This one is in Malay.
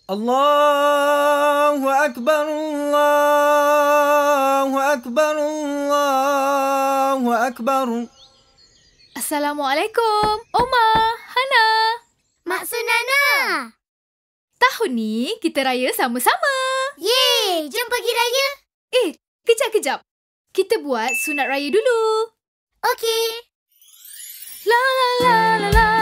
Allahu Akbar, Allahu Akbar, Allahu Akbar. Assalamualaikum, Oma, Hana. Mak Sunana. Tahun ni kita raya sama-sama. Yeay, jom pergi raya. Kejap. Kita buat sunat raya dulu. Okey. La la la la la.